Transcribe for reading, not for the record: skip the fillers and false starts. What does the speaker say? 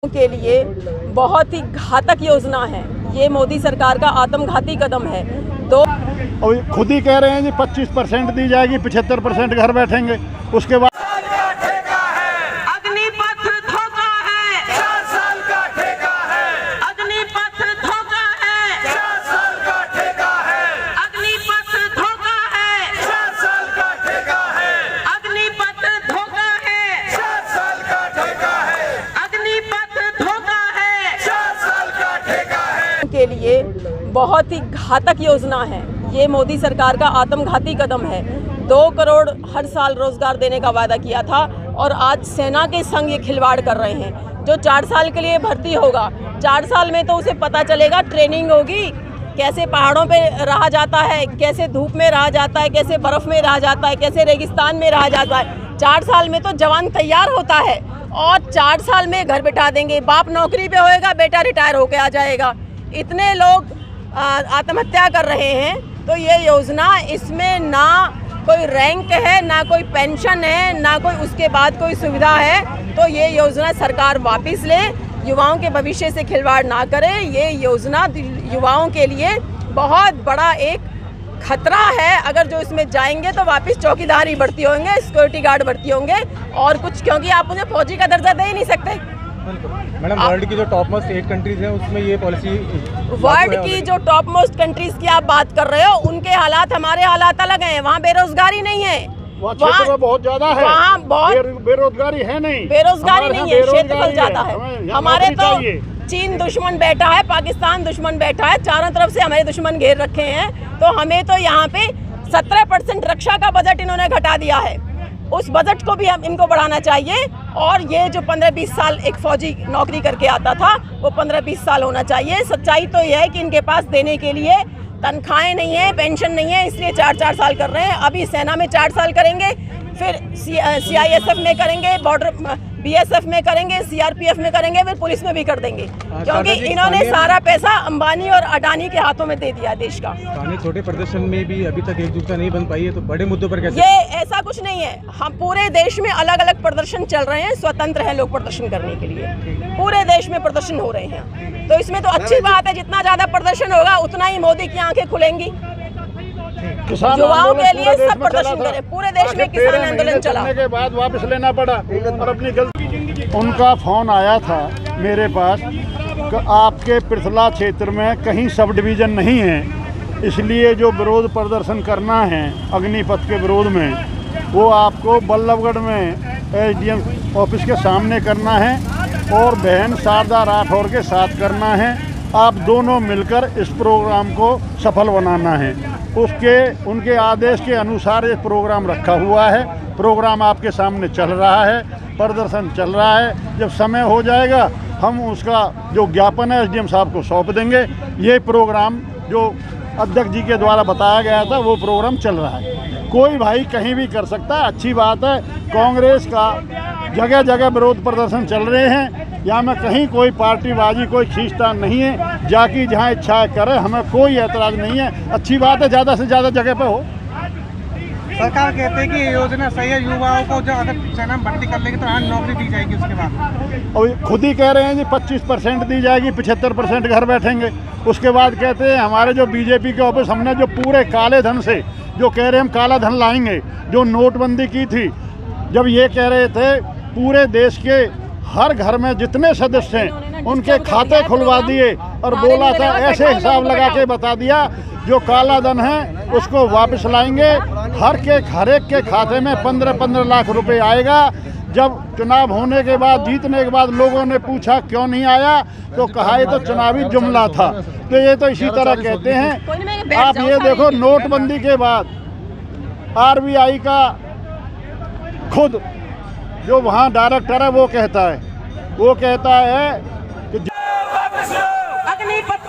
के लिए बहुत ही घातक योजना है। ये मोदी सरकार का आत्मघाती कदम है। और खुद ही कह रहे हैं जी 25% दी जाएगी, 75% घर बैठेंगे। उसके बाद अग्निपथ धोखा है, 4 साल का ठेका है, अग्निपथ धोखा है, 4 साल का ठेका है, अग्निपथ धोखा है, 4 साल का ठेका है, अग्निपथ धोखा है, 4 साल का ठेका है, अग्निपथ धोखा है, 4 साल का ठेका है। के लिए बहुत ही घातक योजना है। ये मोदी सरकार का आत्मघाती कदम है। 2 करोड़ हर साल रोजगार देने का वादा किया था और आज सेना के संग ये खिलवाड़ कर रहे हैं। जो 4 साल के लिए भर्ती होगा, 4 साल में तो उसे पता चलेगा, ट्रेनिंग होगी, कैसे पहाड़ों पे रहा जाता है, कैसे धूप में रहा जाता है, कैसे बर्फ़ में रहा जाता है, कैसे रेगिस्तान में रहा जाता है। 4 साल में तो जवान तैयार होता है और 4 साल में घर बिठा देंगे। बाप नौकरी पे होएगा, बेटा रिटायर होके आ जाएगा। इतने लोग आत्महत्या कर रहे हैं। तो ये योजना, इसमें ना कोई रैंक है, ना कोई पेंशन है, ना कोई उसके बाद कोई सुविधा है। तो ये योजना सरकार वापस ले, युवाओं के भविष्य से खिलवाड़ ना करे। ये योजना युवाओं के लिए बहुत बड़ा एक खतरा है। अगर जो इसमें जाएंगे तो वापस चौकीदार ही भर्ती होंगे, सिक्योरिटी गार्ड भर्ती होंगे और कुछ, क्योंकि आप मुझे फौजी का दर्जा दे ही नहीं सकते। मैडम, वर्ल्ड की जो टॉप मोस्ट 8 कंट्रीज हैं उसमें ये पॉलिसी, वर्ल्ड की जो टॉप मोस्ट कंट्रीज की आप बात कर रहे हो, उनके हालात हमारे हालात अलग हैं। वहाँ बेरोजगारी नहीं है, वहाँ बहुत ज्यादा है, वहाँ बहुत बेरोजगारी है नहीं, बेरोजगारी नहीं है, क्षेत्रफल ज्यादा है। हमारे तो चाहिए। चीन दुश्मन बैठा है, पाकिस्तान दुश्मन बैठा है, चारों तरफ से हमारे दुश्मन घेर रखे हैं। तो हमें तो यहाँ पे 17% रक्षा का बजट इन्होंने घटा दिया है। उस बजट को भी हम इनको बढ़ाना चाहिए। और ये जो 15-20 साल एक फौजी नौकरी करके आता था, वो 15-20 साल होना चाहिए। सच्चाई तो यह है कि इनके पास देने के लिए तनख्वाहें नहीं है, पेंशन नहीं है, इसलिए 4-4 साल कर रहे हैं। अभी सेना में 4 साल करेंगे, फिर CISF में करेंगे, बॉर्डर BSF में करेंगे, CRPF में करेंगे, फिर पुलिस में भी कर देंगे। क्योंकि इन्होंने सारा पैसा अंबानी और अडानी के हाथों में दे दिया देश का। स्थानीय छोटे प्रदर्शन में भी अभी तक एकजुटता नहीं बन पाई है, तो बड़े मुद्दों पर कैसे? ये ऐसा कुछ नहीं है। हम पूरे देश में अलग अलग प्रदर्शन चल रहे हैं, स्वतंत्र हैं लोग प्रदर्शन करने के लिए। पूरे देश में प्रदर्शन हो रहे हैं, तो इसमें तो अच्छी बात है। जितना ज्यादा प्रदर्शन होगा उतना ही मोदी की आंखें खुलेंगी। युवाओं के लिए सब प्रदर्शन करें। पूरे देश में किसान आंदोलन चला के बाद वापस लेना पड़ा और अपनी गलती। उनका फोन आया था मेरे पास कि आपके पृथला क्षेत्र में कहीं सब डिवीज़न नहीं है, इसलिए जो विरोध प्रदर्शन करना है अग्निपथ के विरोध में, वो आपको बल्लभगढ़ में SDM ऑफिस के सामने करना है और बहन शारदा राठौर के साथ करना है। आप दोनों मिलकर इस प्रोग्राम को सफल बनाना है। उनके आदेश के अनुसार ये प्रोग्राम रखा हुआ है। प्रोग्राम आपके सामने चल रहा है, प्रदर्शन चल रहा है। जब समय हो जाएगा हम उसका जो ज्ञापन है SDM साहब को सौंप देंगे। ये प्रोग्राम जो अध्यक्ष जी के द्वारा बताया गया था, वो प्रोग्राम चल रहा है। कोई भाई कहीं भी कर सकता है, अच्छी बात है। कांग्रेस का जगह जगह विरोध प्रदर्शन चल रहे हैं। यहाँ में कहीं कोई पार्टीबाजी, कोई खींचतान नहीं है। जाकी जहाँ इच्छा करे, हमें कोई ऐतराज़ नहीं है। अच्छी बात है, ज़्यादा से ज़्यादा जगह पे हो। सरकार कहते हैं कि ये योजना सही है, युवाओं को जो अगर सेना में भर्ती कर लेंगे तो यहाँ नौकरी दी जाएगी उसके बाद। और खुद ही कह रहे हैं जी 25% दी जाएगी, 75% घर बैठेंगे। उसके बाद कहते हैं हमारे जो BJP के ऑफिस, हमने जो पूरे काले धन से, जो कह रहे हैं हम काला धन लाएंगे, जो नोटबंदी की थी, जब ये कह रहे थे पूरे देश के हर घर में जितने सदस्य हैं उनके खाते खुलवा दिए और बोला था, ऐसे हिसाब लगा के बता दिया, जो काला धन है उसको वापस लाएंगे। हर एक के खाते में 15-15 लाख रुपए आएगा। जब चुनाव होने के बाद, जीतने के बाद लोगों ने पूछा क्यों नहीं आया, तो कहा ये तो चुनावी जुमला था। तो ये तो इसी तरह कहते हैं। आप ये देखो, नोटबंदी के बाद RBI का खुद जो वहाँ डायरेक्टर है वो कहता है कि अग्निपथ